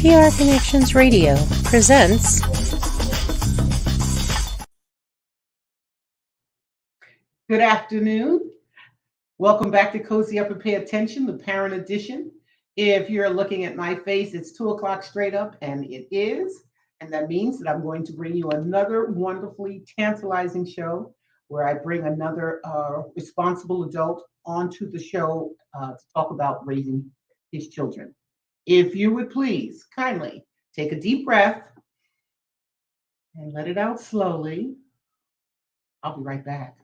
PR Connections Radio presents Good afternoon. Welcome back to Cozy Up and Pay Attention, the Parent Edition. If you're looking at my face, it's 2 o'clock straight up, and it is. And that means that I'm going to bring you another wonderfully tantalizing show where I bring another responsible adult onto the show to talk about raising his children. If you would please kindly take a deep breath and let it out slowly. I'll be right back.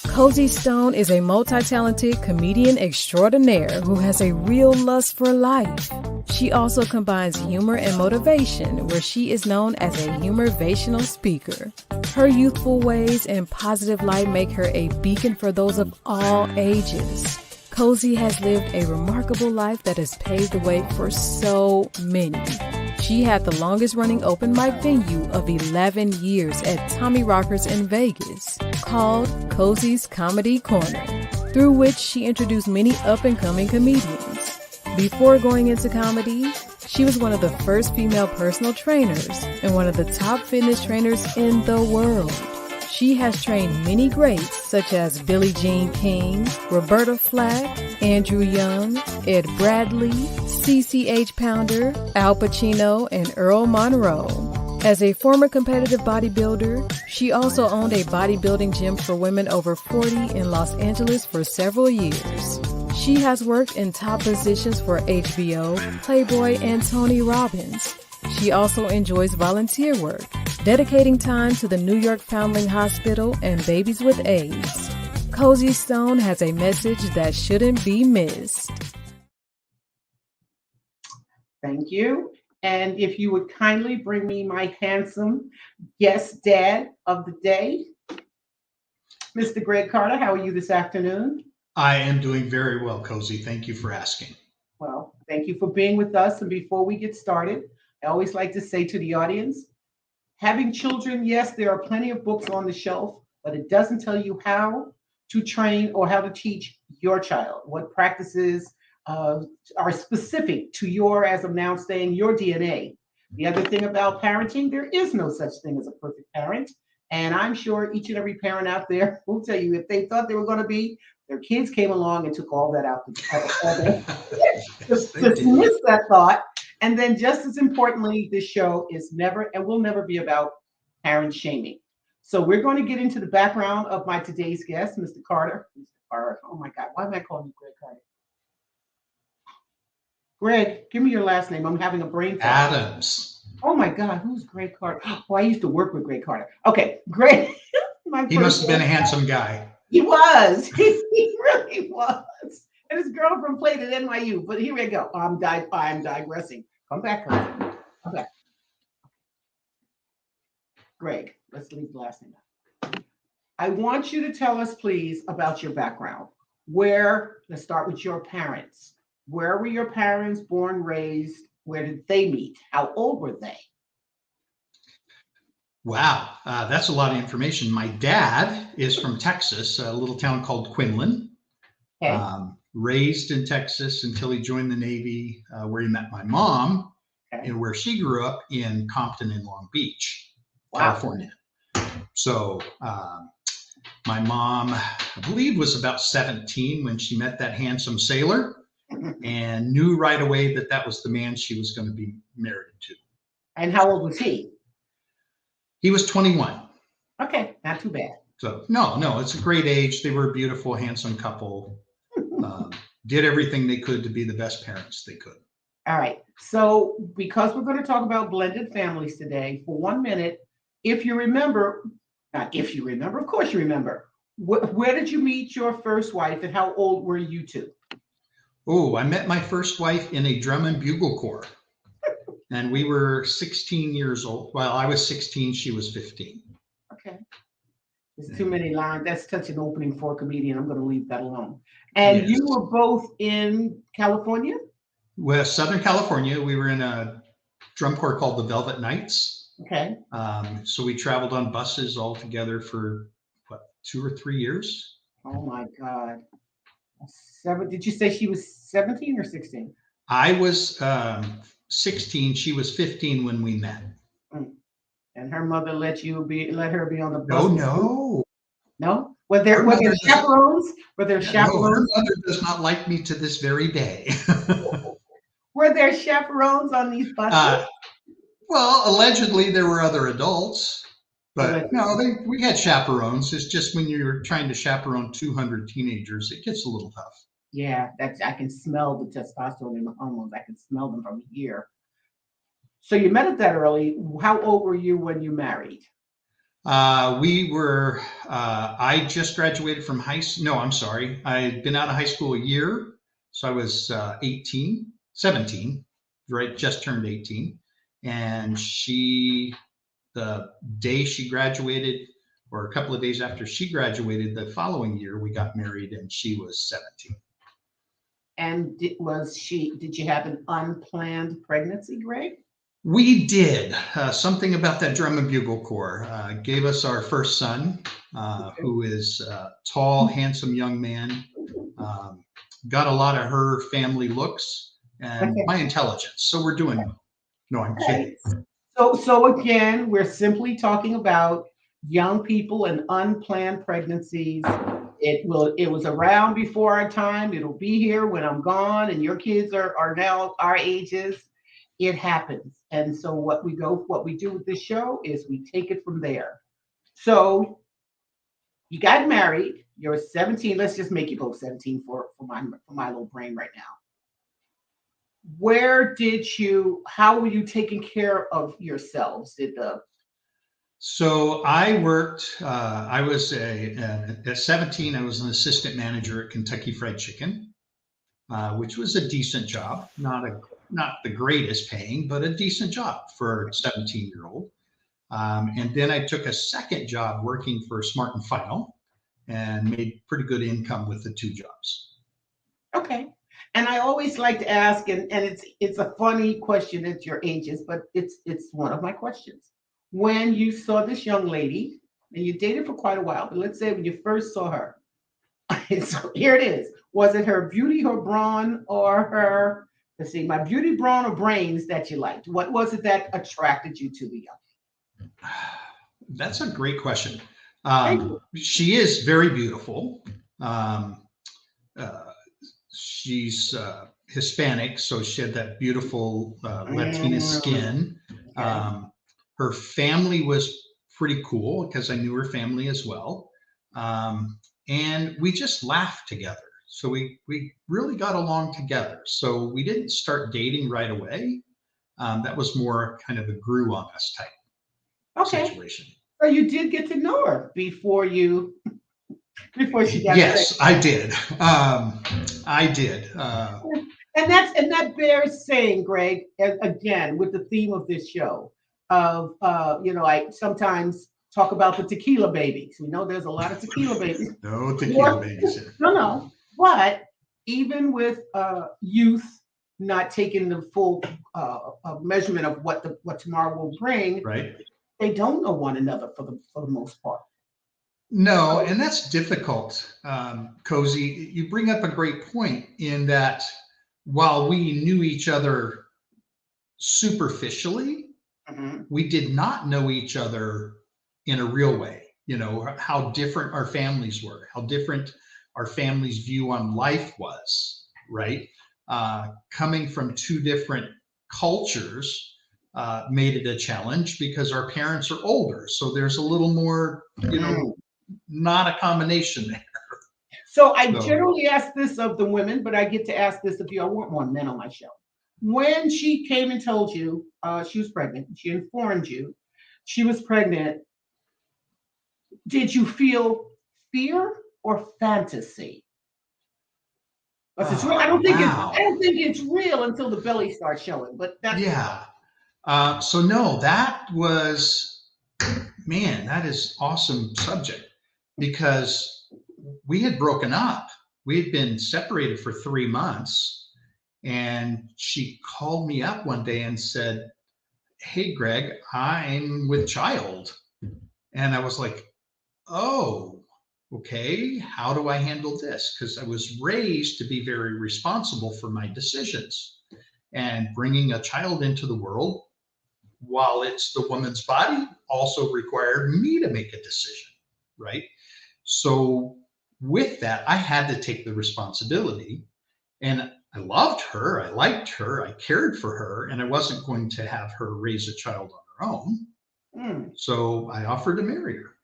Cozy Stone is a multi-talented comedian extraordinaire who has a real lust for life. She also combines humor and motivation, where she is known as a humorvational speaker. Her youthful ways and positive light make her a beacon for those of all ages. Cozy has lived a remarkable life that has paved the way for so many. She had the longest running open mic venue of 11 years at Tommy Rockers in Vegas, called Cozy's Comedy Corner, through which she introduced many up-and-coming comedians. Before going into comedy, she was one of the first female personal trainers and one of the top fitness trainers in the world. She has trained many greats such as Billie Jean King, Roberta Flack, Andrew Young, Ed Bradley, CCH Pounder, Al Pacino, and Earl Monroe. As a former competitive bodybuilder, she also owned a bodybuilding gym for women over 40 in Los Angeles for several years. She has worked in top positions for HBO, Playboy, and Tony Robbins. She also enjoys volunteer work, dedicating time to the New York Foundling Hospital and babies with AIDS. Cozy Stone has a message that shouldn't be missed. Thank you. And if you would kindly bring me my handsome guest dad of the day, Mr. Greg Carter, how are you this afternoon? I am doing very well, Cozy. Thank you for asking. Well, thank you for being with us. And before we get started, I always like to say to the audience, having children, yes, there are plenty of books on the shelf, but it doesn't tell you how to train or how to teach your child, what practices are specific to your, as I'm now saying, your DNA. The other thing about parenting, there is no such thing as a perfect parent. And I'm sure each and every parent out there will tell you if they thought they were going to be, their kids came along and took all that out. Dismiss that thought. And then just as importantly, this show is never and will never be about parent shaming. So we're going to get into the background of my today's guest, Mr. Carter. Mr. Carter, oh my God, why am I calling you Greg Carter? Greg, give me your last name. I'm having a brain fart. Adams. Oh my God, who's Greg Carter? Oh, I used to work with Greg Carter. Okay, Greg. He must have been a handsome guy. He was. He really was. And his girlfriend played at NYU. But here we go. I'm digressing. Come back, Greg. Come back. Greg, let's leave the last name out. I want you to tell us, please, about your background. Let's start with your parents. Where were your parents born, raised? Where did they meet? How old were they? Wow, that's a lot of information. My dad is from Texas, a little town called Quinlan. Okay. Raised in Texas until he joined the Navy, where he met my mom, Okay. and where she grew up in Compton in Long Beach, Wow. California. So my mom, I believe, was about 17 when she met that handsome sailor and knew right away that that was the man she was going to be married to. And how old was he? He was 21. Okay, not too bad. So no, it's a great age. They were a beautiful, handsome couple. Did everything they could to be the best parents they could. All right. So because we're going to talk about blended families today, for 1 minute, if you remember, not if you remember, of course you remember, where did you meet your first wife and how old were you two? Oh, I met my first wife in a drum and bugle corps. And we were 16 years old. Well, I was 16, she was 15. Okay. There's too many lines. That's such an opening for a comedian. I'm going to leave that alone. And Yes. You were both in California? Well, Southern California. We were in a drum corps called the Velvet Knights. Okay. So we traveled on buses all together for, 2 or 3 years? Oh, my God. Did you say she was 17 or 16? I was 16. She was 15 when we met. And her mother let her be on the bus? Oh, no. No? Were there chaperones? Were there No, her chaperones? mother does not like me to this very day. Were there chaperones on these buses? Well, allegedly there were other adults, but Allegedly. no, we had chaperones. It's just when you're trying to chaperone 200 teenagers, it gets a little tough. Yeah, I can smell the testosterone in the hormones. I can smell them from here. So you met at that early. How old were you when you married? I just graduated from high school. No, I'm sorry. I had been out of high school a year. So I was 17, right? Just turned 18. And the day she graduated, or a couple of days after she graduated, the following year, we got married and she was 17. And did you have an unplanned pregnancy, Greg? We did. Something about that drum and bugle corps gave us our first son, who is a tall, handsome young man. Got a lot of her family looks and my intelligence. So we're doing well. No, I'm kidding. So again, we're simply talking about young people and unplanned pregnancies. It was around before our time. It'll be here when I'm gone and your kids are now our ages. It happens. And so what we do with this show is we take it from there. So you got married, you're 17. Let's just make you both 17 for my little brain right now. How were you taking care of yourselves? So I worked, at 17, I was an assistant manager at Kentucky Fried Chicken, which was a decent job, not the greatest paying, but a decent job for a 17-year-old. And then I took a second job working for Smart and Final and made pretty good income with the two jobs. Okay. And I always like to ask, and it's a funny question at your ages, but it's one of my questions. When you saw this young lady, and you dated for quite a while, but let's say when you first saw her, so here it is. Was it her beauty, her brawn, or her, my beauty, brawn, or brains that you liked? What was it that attracted you to the young? That's a great question. She is very beautiful. She's Hispanic, so she had that beautiful Latina skin. Okay. Her family was pretty cool because I knew her family as well. And we just laughed together. So we really got along together. So we didn't start dating right away. That was more kind of a grew on us type situation. So you did get to know her before she got Yes, I did. I did. And that bears saying, Greg, again, with the theme of this show of, I sometimes talk about the tequila babies. There's a lot of tequila babies. No tequila babies here. No. But even with youth not taking the full measurement of what tomorrow will bring, right? They don't know one another for the most part. No, and that's difficult, Cozy. You bring up a great point in that while we knew each other superficially, we did not know each other in a real way. How different our families were, how different our family's view on life was, right? Coming from two different cultures made it a challenge because our parents are older. So there's a little more, not a combination there. So I generally ask this of the women, but I get to ask this of you. I want more men on my show. When she came and told you she was pregnant, she informed you she was pregnant, did you feel fear or fantasy? I don't think it's real until the belly starts showing. But that's So no, that was, man, that is awesome subject because we had broken up. We had been separated for 3 months, and she called me up one day and said, "Hey, Greg, I'm with child." And I was like, "Oh, okay, how do I handle this?" Because I was raised to be very responsible for my decisions. And bringing a child into the world, while it's the woman's body, also required me to make a decision, right? So with that, I had to take the responsibility, and I loved her, I liked her, I cared for her, and I wasn't going to have her raise a child on her own. So I offered to marry her.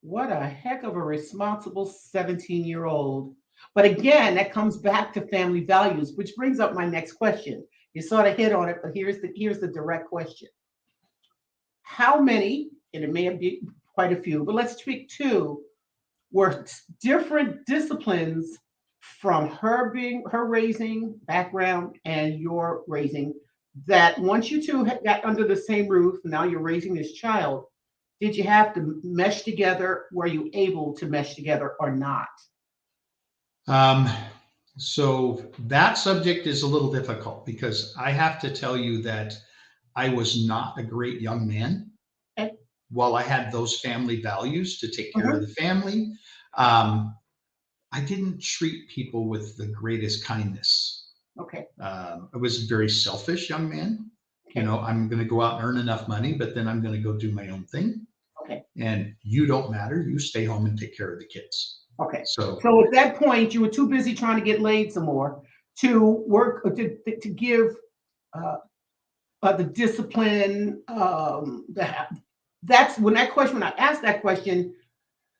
What a heck of a responsible 17-year-old. But again, that comes back to family values, which brings up my next question. You sort of hit on it, but here's the direct question. How many, and it may be quite a few, but let's pick two, were different disciplines from her raising background and your raising, that once you two got under the same roof, now you're raising this child, did you have to mesh together? Were you able to mesh together or not? So that subject is a little difficult, because I have to tell you that I was not a great young man. Okay. While I had those family values to take care of the family, I didn't treat people with the greatest kindness. Okay. I was a very selfish young man. Okay. You know, I'm going to go out and earn enough money, but then I'm going to go do my own thing. Okay. And you don't matter. You stay home and take care of the kids. Okay. So at that point, you were too busy trying to get laid some more to work to give the discipline. That's when I asked that question,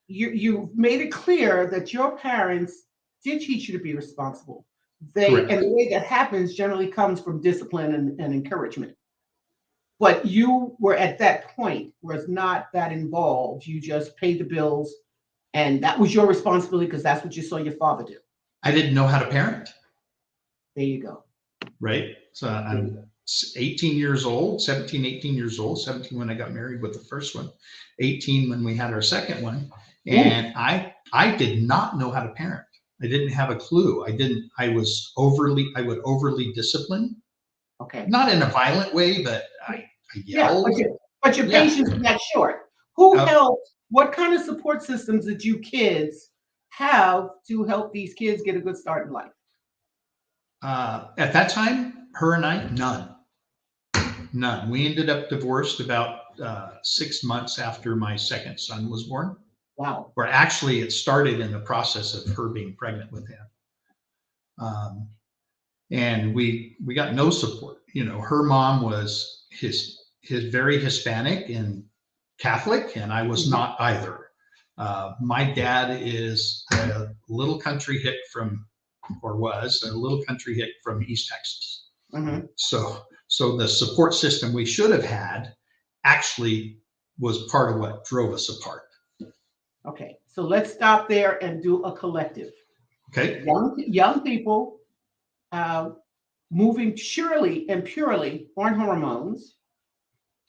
you made it clear that your parents did teach you to be responsible. Correct. And the way that happens generally comes from discipline and encouragement. But you were at that point was not that involved. You just paid the bills, and that was your responsibility because that's what you saw your father do. I didn't know how to parent. There you go. Right. So I'm 18 years old, 17, 18 years old, 17 when I got married with the first one, 18 when we had our second one. And I did not know how to parent. I didn't have a clue. I would overly discipline. Okay. Not in a violent way, but I yelled. But your patience was that short. Who helped? What kind of support systems did you kids have to help these kids get a good start in life? At that time, her and I, none. We ended up divorced about 6 months after my second son was born. Wow. Or actually, it started in the process of her being pregnant with him. And we got no support. You know, her mom was his very Hispanic and Catholic, and I was not either. My dad is a little country hick from East Texas. So the support system we should have had actually was part of what drove us apart. Okay, so let's stop there and do a collective. Okay. Young people moving surely and purely on hormones,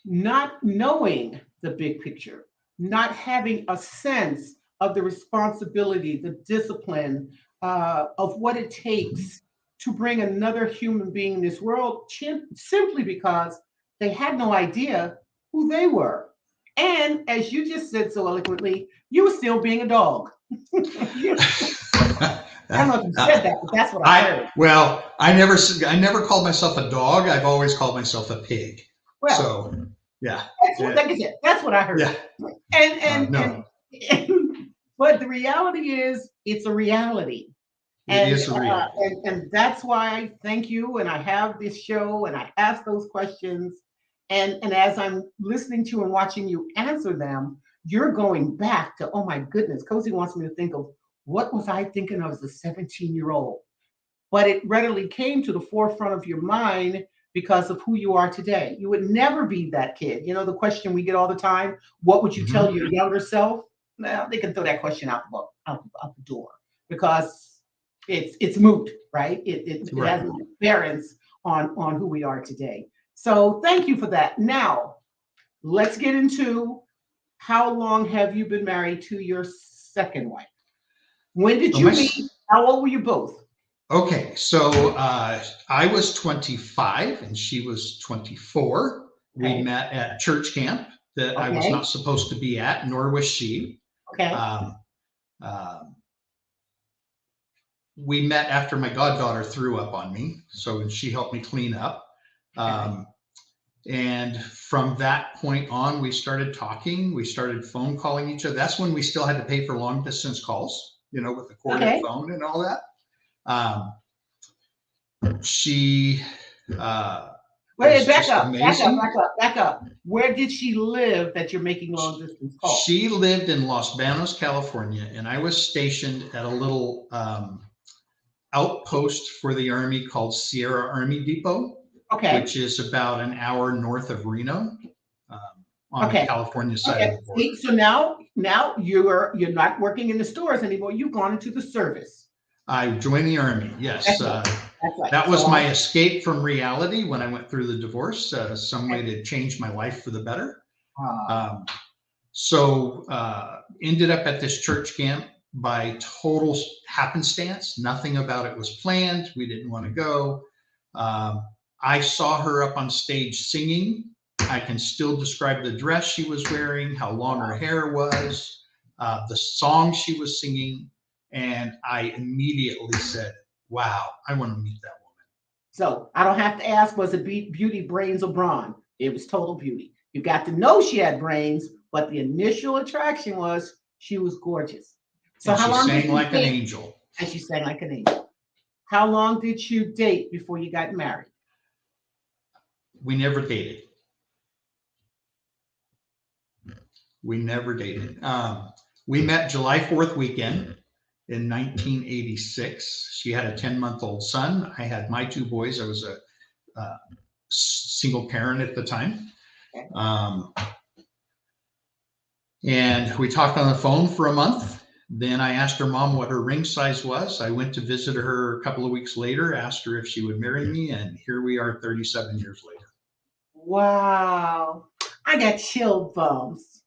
not knowing the big picture, not having a sense of the responsibility, the discipline of what it takes to bring another human being in this world, simply because they had no idea who they were. And as you just said so eloquently, you were still being a dog. I don't know if you said that, but that's what I heard. Well, I never called myself a dog. I've always called myself a pig. Well, so yeah. That's what I heard. Yeah. And but the reality is, it's a reality. It is a reality. And that's why I thank you. And I have this show and I ask those questions. And as I'm listening to and watching you answer them, you're going back to, oh my goodness, Cozy wants me to think of what was I thinking of as a 17-year-old? But it readily came to the forefront of your mind because of who you are today. You would never be that kid. You know, the question we get all the time, what would you tell your younger self? Well, they can throw that question out the door because it's moot, right? It has no bearings on who we are today. So thank you for that. Now, let's get into how long have you been married to your second wife? When did you meet? How old were you both? Okay, so I was 25 and she was 24. Okay. We met at church camp that I was not supposed to be at, nor was she. Okay. we met after my goddaughter threw up on me. So she helped me clean up. And from that point on, we started talking. We started phone calling each other. That's when we still had to pay for long distance calls, with the corded phone and all that. She Wait, back up. Where did she live that you're making long distance calls? She lived in Los Banos, California, and I was stationed at a little outpost for the Army called Sierra Army Depot, which is about an hour north of Reno, on the California side of the border. So now you're not working in the stores anymore. You've gone into the service. I joined the Army. Yes. That's right. That was my escape from reality when I went through the divorce, some way to change my life for the better. So ended up at this church camp by total happenstance. Nothing about it was planned. We didn't want to go. I saw her up on stage singing. I can still describe the dress she was wearing, how long her hair was, the song she was singing. And I immediately said, wow, I want to meet that woman. So I don't have to ask, was it beauty, brains, or brawn? It was total beauty. You got to know she had brains, but the initial attraction was she was gorgeous. So how long did you like an angel. And she sang like an angel. How long did you date before you got married? We never dated. We met July 4th weekend in 1986. She had a 10-month-old son. I had my two boys. I was a single parent at the time. And we talked on the phone for a month. Then I asked her mom what her ring size was. I went to visit her a couple of weeks later, asked her if she would marry me, and here we are 37 years later. Wow. I got chill bumps.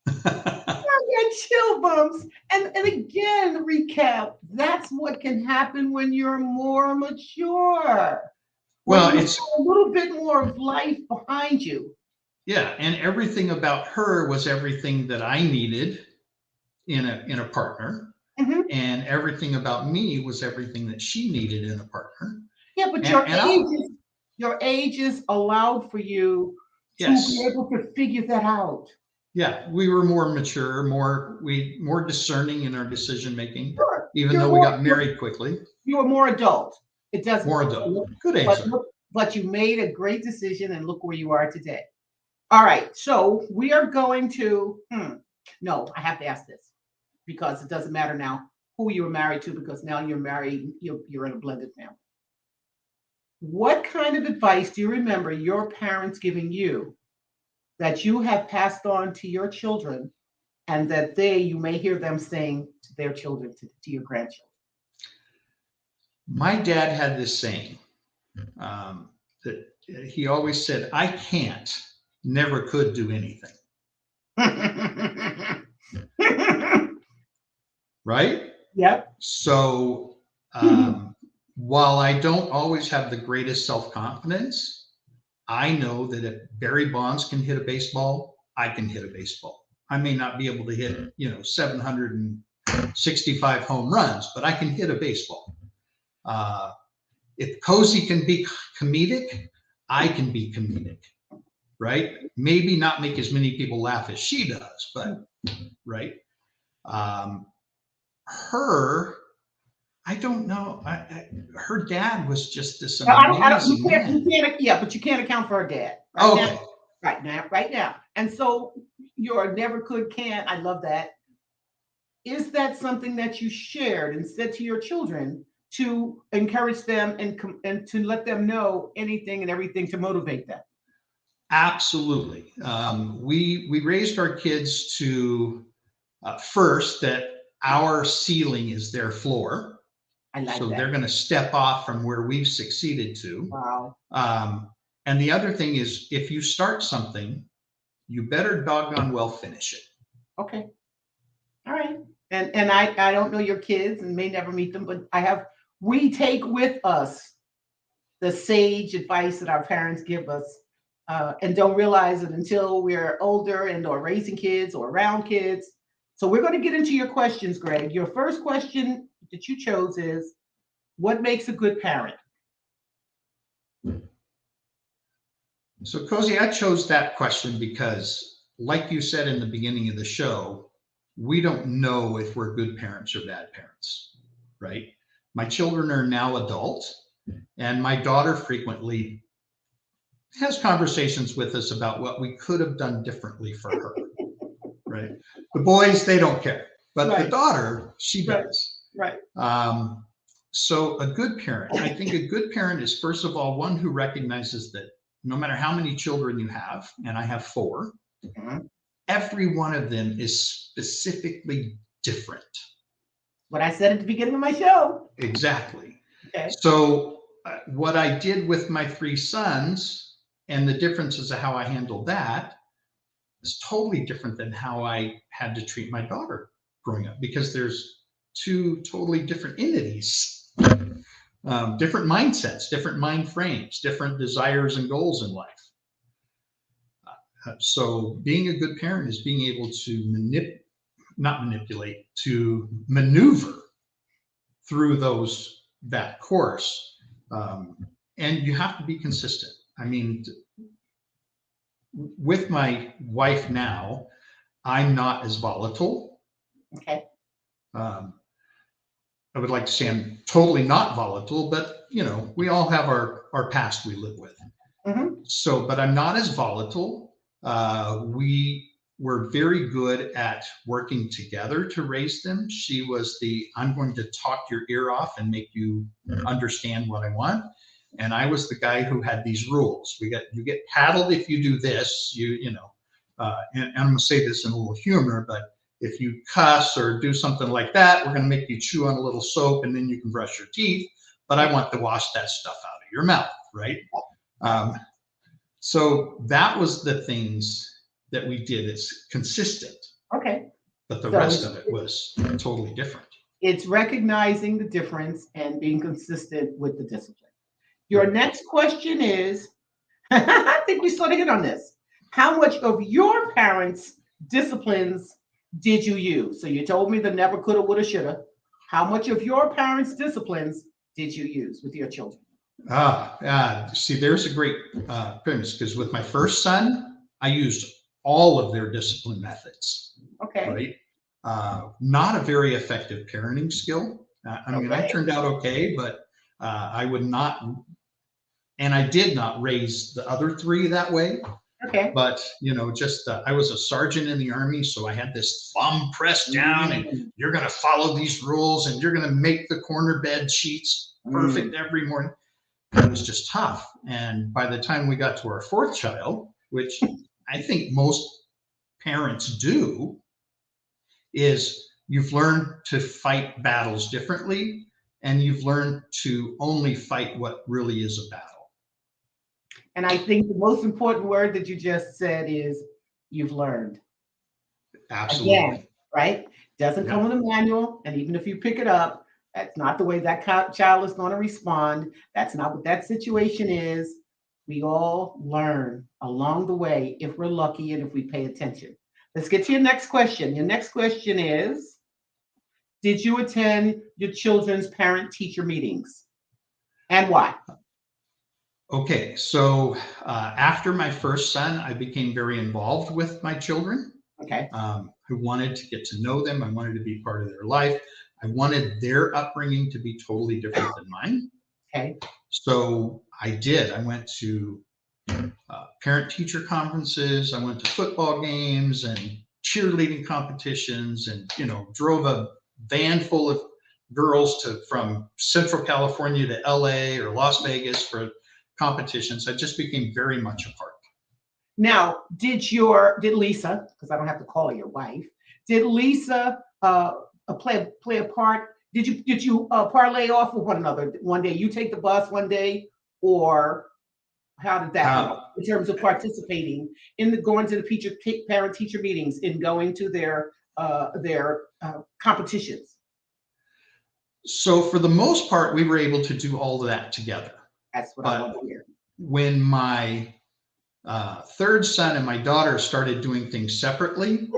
Chill bumps. And again, recap, that's what can happen when you're more mature. Well, it's a little bit more of life behind you. Yeah, and everything about her was everything that I needed in a partner. Mm-hmm. And everything about me was everything that she needed in a partner. Yeah, but your ages allowed for you to be able to figure that out. Yeah, we were more mature, more discerning in our decision making. Sure. Even though we got married quickly. You were more adult. It doesn't. More adult. Good answer. But you made a great decision, and look where you are today. All right, so we are going to. No, I have to ask this because it doesn't matter now who you were married to, because now you're married. You're in a blended family. What kind of advice do you remember your parents giving you that you have passed on to your children, and that you may hear them saying to their children, to your grandchildren? My dad had this saying that he always said, I can't, never could do anything. Right? Yep. So while I don't always have the greatest self-confidence, I know that if Barry Bonds can hit a baseball, I can hit a baseball. I may not be able to hit, 765 home runs, but I can hit a baseball. If Cozy can be comedic, I can be comedic, right? Maybe not make as many people laugh as she does, but right. I don't know. Her dad was just this amazing man. But you can't account for her dad. Right now. And so your never could, can't. I love that. Is that something that you shared and said to your children to encourage them and to let them know anything and everything to motivate them? Absolutely. We raised our kids to first that our ceiling is their floor. So they're going to step off from where we've succeeded to. Wow. And the other thing is, if you start something, you better doggone well finish it. Okay. All right. And I don't know your kids and may never meet them, but we take with us the sage advice that our parents give us and don't realize it until we're older and or raising kids or around kids. So we're going to get into your questions, Greg. Your first question that you chose is, What makes a good parent? So, Cozy, I chose that question because, like you said in the beginning of the show, we don't know if we're good parents or bad parents, right? My children are now adults, and my daughter frequently has conversations with us about what we could have done differently for her, right? The boys, they don't care, but the Right. daughter, she Right. does. Right. So a good parent, I think a good parent is, first of all, one who recognizes that no matter how many children you have, and I have 4, Mhm. every one of them is specifically different. What I said at the beginning of my show. Exactly. Okay. So what I did with my 3 sons and the differences of how I handled that is totally different than how I had to treat my daughter growing up, because there's 2 totally different entities, different mindsets, different mind frames, different desires and goals in life. So being a good parent is being able to to maneuver through that course. And you have to be consistent. I mean, with my wife now, I'm not as volatile. Okay. I would like to say I'm totally not volatile, but we all have our past we live with. Mm-hmm. So, but I'm not as volatile. We were very good at working together to raise them. She was I'm going to talk your ear off and make you understand what I want. And I was the guy who had these rules. You get paddled if you do this, and I'm going to say this in a little humor, but if you cuss or do something like that, we're going to make you chew on a little soap and then you can brush your teeth. But I want to wash that stuff out of your mouth, right? So that was the things that we did. It's consistent. Okay. But the So rest of it was totally different. It's recognizing the difference and being consistent with the discipline. Your next question is, I think we sort of hit on this. How much of your parents' disciplines did you use? So you told me the never, coulda, woulda, shoulda. How much of your parents' disciplines did you use with your children? See, there's a great premise, because with my first son, I used all of their discipline methods. Okay. Right. Not a very effective parenting skill. I turned out okay, but I would not, and I did not raise the other 3 that way. Okay. But I was a sergeant in the Army, so I had this thumb pressed down, and you're going to follow these rules, and you're going to make the corner bed sheets perfect every morning. It was just tough. And by the time we got to our 4th child, which I think most parents do, is you've learned to fight battles differently, and you've learned to only fight what really is a battle. And I think the most important word that you just said is you've learned. Absolutely. Again, right? Doesn't come with a manual. And even if you pick it up, that's not the way that child is going to respond. That's not what that situation is. We all learn along the way if we're lucky and if we pay attention. Let's get to your next question. Your next question is, did you attend your children's parent-teacher meetings? And why? Okay, so after my first son, I became very involved with my children. Okay. I wanted to get to know them. I wanted to be part of their life. I wanted their upbringing to be totally different than mine. Okay. So I did. I went to parent-teacher conferences. I went to football games and cheerleading competitions, and drove a van full of girls from Central California to LA or Las Vegas for competitions. I just became very much a part. Now, did Lisa, because I don't have to call her your wife, did Lisa play a part? Did you parlay off with one another? One day you take the bus, one day, or how did that go in terms of participating in going to the parent-teacher meetings, in going to their competitions? So for the most part, we were able to do all of that together. That's what I want to hear. When my 3rd son and my daughter started doing things separately,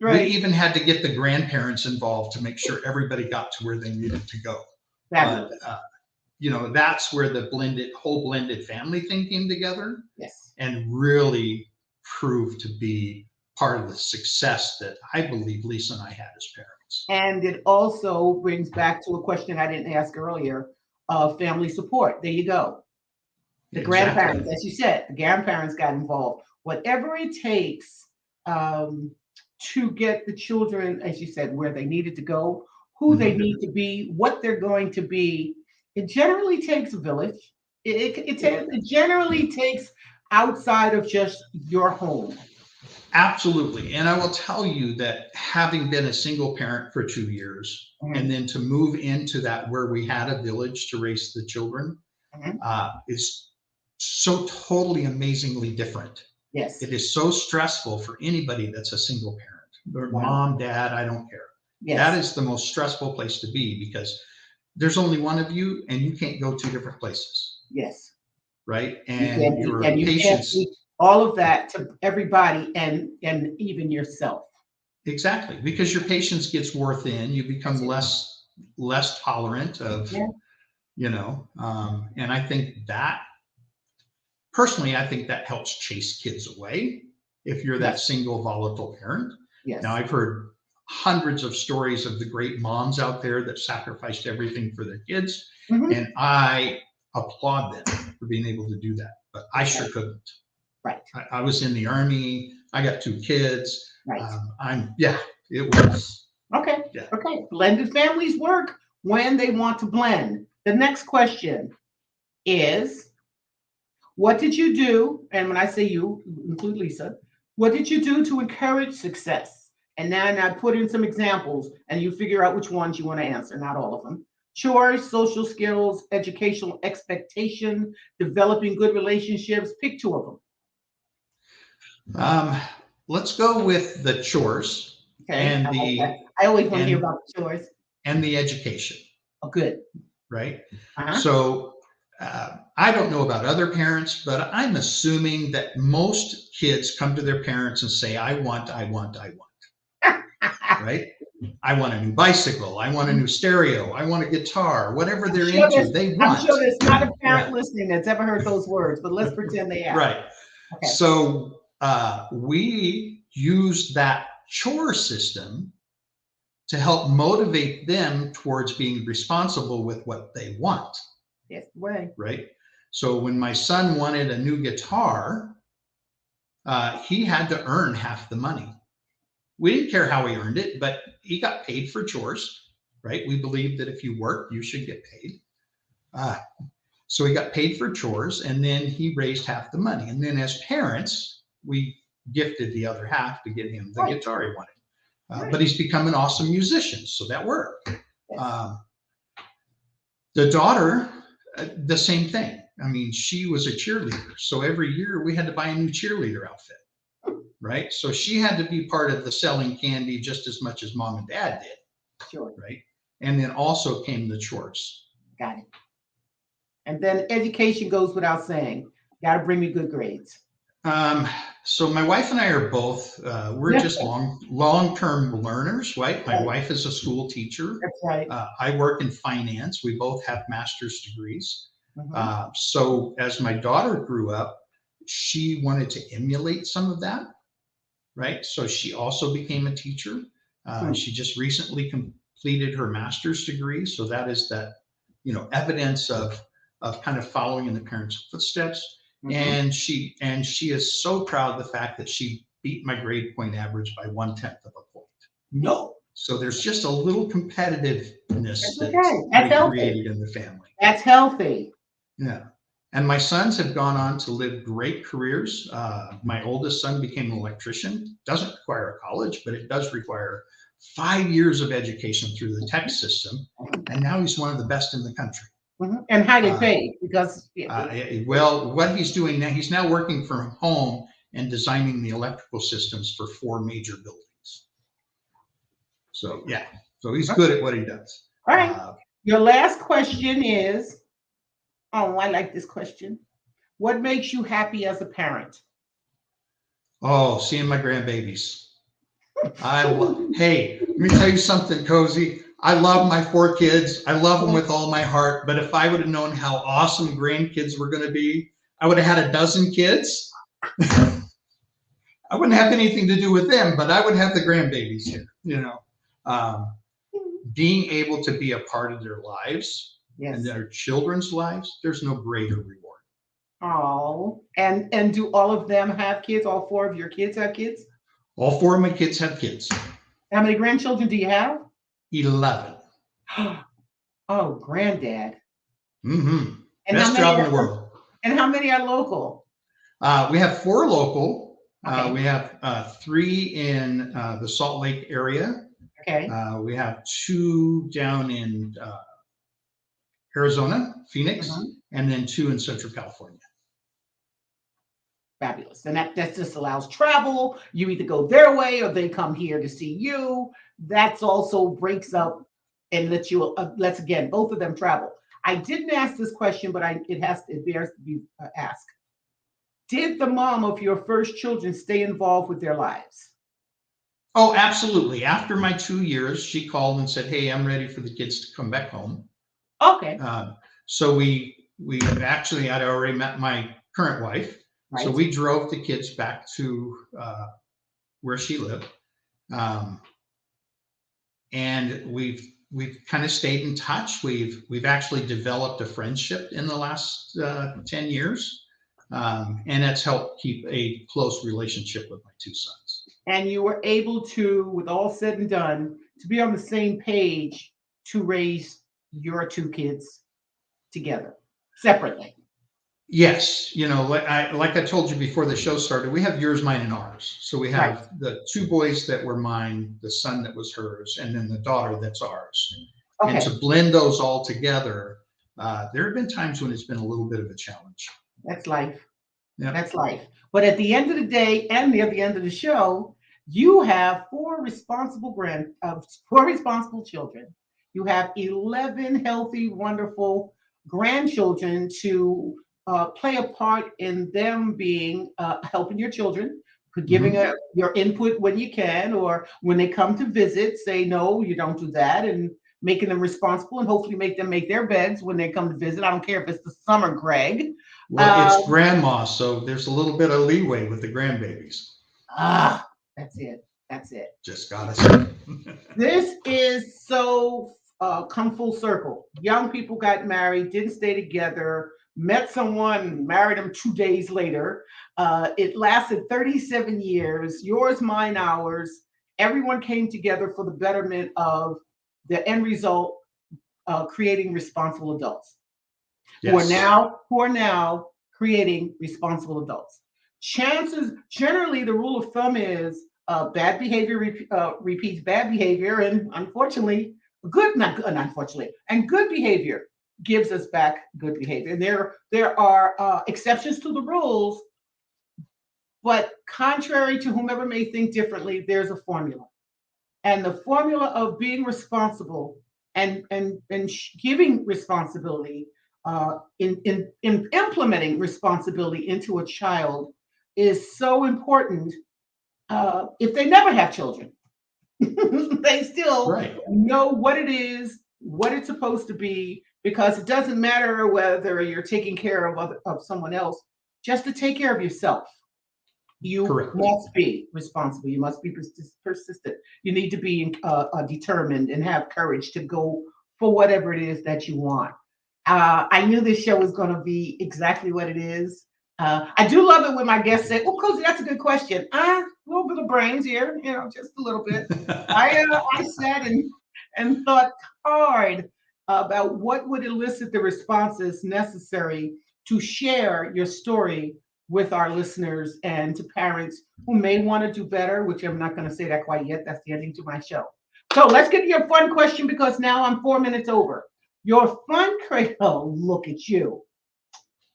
right. We even had to get the grandparents involved to make sure everybody got to where they needed to go. Fabulous. But, that's where the whole blended family thing came together Yes. and really proved to be part of the success that I believe Lisa and I had as parents. And it also brings back to a question I didn't ask earlier of family support. There you go. The grandparents, as you said, the grandparents got involved. Whatever it takes to get the children, as you said, where they needed to go, who they need to be, what they're going to be. It generally takes a village. It generally takes outside of just your home. Absolutely. And I will tell you that having been a single parent for 2 years and then to move into that where we had a village to raise the children is so totally amazingly different. Yes. It is so stressful for anybody that's a single parent, or mom, dad, I don't care. Yes. That is the most stressful place to be because there's only one of you and you can't go 2 different places. Yes. Right. And your you patience. can't do all of that to everybody and even yourself. Exactly. Because your patience gets wore thin. You become less tolerant of, and I think that personally, I think that helps chase kids away if you're that single volatile parent. Yes. Now I've heard hundreds of stories of the great moms out there that sacrificed everything for their kids. And I applaud them for being able to do that, but I sure couldn't. Right. I was in the Army. I got 2 kids. Right. It was. Okay. Yeah. Okay. Blended families work when they want to blend. The next question is, what did you do? And when I say you, include Lisa, what did you do to encourage success? And then I put in some examples and you figure out which ones you want to answer, not all of them. Chores, social skills, educational expectation, developing good relationships. Pick 2 of them. Let's go with the chores and I always want to hear about the chores and the education. Oh, good. Right. So I don't know about other parents, but I'm assuming that most kids come to their parents and say, I want. Right. I want a new bicycle. I want a new stereo. I want a guitar, whatever they're into, they want. I'm sure there's not a parent listening that's ever heard those words, but let's pretend they have. Right. Okay. So we use that chore system to help motivate them towards being responsible with what they want. Yes, way. Right. So when my son wanted a new guitar, he had to earn half the money. We didn't care how he earned it, but he got paid for chores, right? We believe that if you work, you should get paid. So he got paid for chores and then he raised half the money. And then as parents, we gifted the other half to get him the guitar he wanted. But he's become an awesome musician, so that worked. The daughter, the same thing. I mean, she was a cheerleader. So every year we had to buy a new cheerleader outfit. Right. So she had to be part of the selling candy just as much as mom and dad did. Sure. Right. And then also came the chores. Got it. And then education goes without saying. Got to bring me good grades. So my wife and I are both, we're just long-term learners, right? My wife is a school teacher. That's right. I work in finance. We both have master's degrees. So as my daughter grew up, she wanted to emulate some of that. Right. So she also became a teacher. She just recently completed her master's degree. So that is that, evidence of kind of following in the parents' footsteps. And she is so proud of the fact that she beat my grade point average by 1/10 of a point. No. So there's just a little competitiveness that's created in the family. That's healthy. Yeah. And my sons have gone on to live great careers. My oldest son became an electrician. Doesn't require a college, but it does require 5 years of education through the tech system. And now he's one of the best in the country. And highly paid because. Well, what he's doing now, he's now working from home and designing the electrical systems for 4 major buildings. So, yeah. So he's good at what he does. All right. Your last question is, oh, I like this question. What makes you happy as a parent? Oh, seeing my grandbabies. Hey, let me tell you something, Cozy. I love my 4 kids. I love them with all my heart. But if I would have known how awesome grandkids were going to be, I would have had 12 kids. I wouldn't have anything to do with them, but I would have the grandbabies here, you know. Being able to be a part of their lives and their children's lives, there's no greater reward. Oh, and do all of them have kids? All 4 of your kids have kids? All 4 of my kids have kids. How many grandchildren do you have? 11. Oh, granddad. Mm-hmm. And best job in the world. And how many are local? We have 4 local. Okay. We have 3 in the Salt Lake area. Okay. We have 2 down in Arizona, Phoenix, and then 2 in Central California. Fabulous. And that just allows travel. You either go their way or they come here to see you. That's also breaks up and lets again both of them travel. I didn't ask this question, but it bears to be asked. Did the mom of your first children stay involved with their lives? Oh, absolutely. After my 2 years, she called and said, "Hey, I'm ready for the kids to come back home." Okay. So we actually had already met my current wife. Right. So we drove the kids back to where she lived. And we've kind of stayed in touch. We've actually developed a friendship in the last 10 years. And that's helped keep a close relationship with my 2 sons. And you were able to, with all said and done, to be on the same page to raise your 2 kids together, separately. Yes, you know, like I told you before the show started, we have yours, mine, and ours. So we have the 2 boys that were mine, the son that was hers, and then the daughter that's ours. Okay. And to blend those all together, there have been times when it's been a little bit of a challenge. That's life. Yeah. That's life. But at the end of the day, and at the end of the show, you have 4 responsible children. You have 11 healthy, wonderful grandchildren to play a part in them being helping your children, giving your input when you can, or when they come to visit, say, no, you don't do that, and making them responsible and hopefully make them make their beds when they come to visit. I don't care if it's the summer, Greg. Well, it's grandma, so there's a little bit of leeway with the grandbabies. That's it. That's it. Just gotta say. This is so come full circle. Young people got married, didn't stay together, met someone, married them 2 days later. It lasted 37 years, yours, mine, ours. Everyone came together for the betterment of the end result, creating responsible adults. Yes. who are now creating responsible adults. Generally, the rule of thumb is bad behavior repeats bad behavior, and unfortunately, good behavior gives us back good behavior. And there are exceptions to the rules, but contrary to whomever may think differently, there's a formula. And the formula of being responsible and giving responsibility, in implementing responsibility into a child is so important. If they never have children, they still know what it is, what it's supposed to be, because it doesn't matter whether you're taking care of someone else, just to take care of yourself. You must be responsible. You must be persistent. You need to be determined and have courage to go for whatever it is that you want. I knew this show was going to be exactly what it is. I do love it when my guests say, "Oh, Cozy, that's a good question." A little bit of brains here, just a little bit. I sat and thought hard about what would elicit the responses necessary to share your story with our listeners and to parents who may want to do better, which I'm not going to say that quite yet. That's the ending to my show. So let's get to your fun question, because now I'm 4 minutes over. Your fun question. Oh, look at you.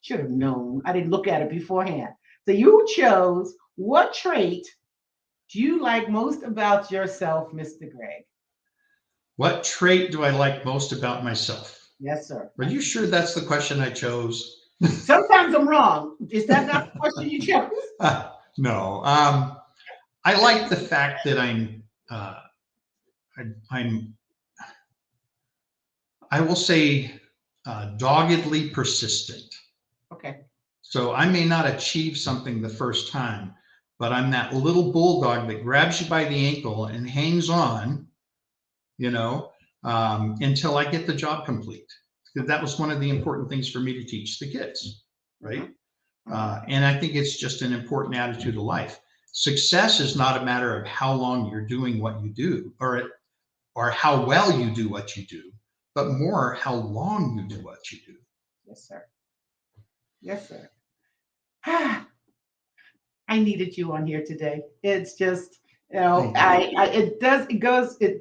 Should have known. I didn't look at it beforehand. So you chose, what trait do you like most about yourself, Mr. Greg? What trait do I like most about myself? Yes, sir. Are you sure that's the question I chose? Sometimes I'm wrong. Is that not the question you chose? No. I like the fact that I'm I will say doggedly persistent. Okay. So I may not achieve something the first time, but I'm that little bulldog that grabs you by the ankle and hangs on, until I get the job complete. Because that was one of the important things for me to teach the kids, right? And I think it's just an important attitude of life. Success is not a matter of how long you're doing what you do, or how well you do what you do, but more how long you do what you do. Yes, sir. Yes, sir. I needed you on here today. It's just, it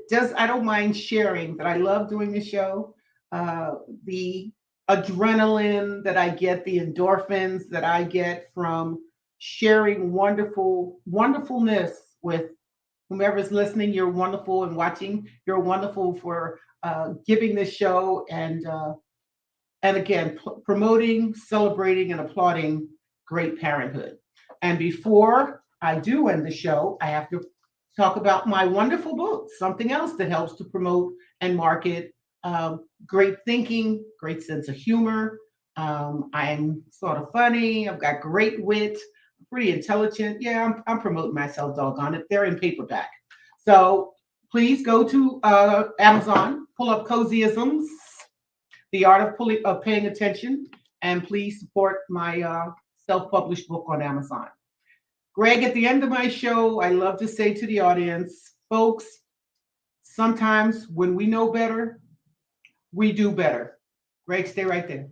does. I don't mind sharing, but I love doing the show. The adrenaline that I get, the endorphins that I get from sharing wonderfulness with whomever's listening. You're wonderful, and watching. You're wonderful for giving this show and again, promoting, celebrating, and applauding great parenthood. And before I do end the show, I have to talk about my wonderful book, something else that helps to promote and market great thinking, great sense of humor. I'm sort of funny. I've got great wit, pretty intelligent. Yeah, I'm promoting myself, doggone it. They're in paperback. So please go to Amazon, pull up Cozyisms, The Art of Paying Attention, and please support my self-published book on Amazon. Greg, at the end of my show, I love to say to the audience, folks, sometimes when we know better, we do better. Greg, stay right there.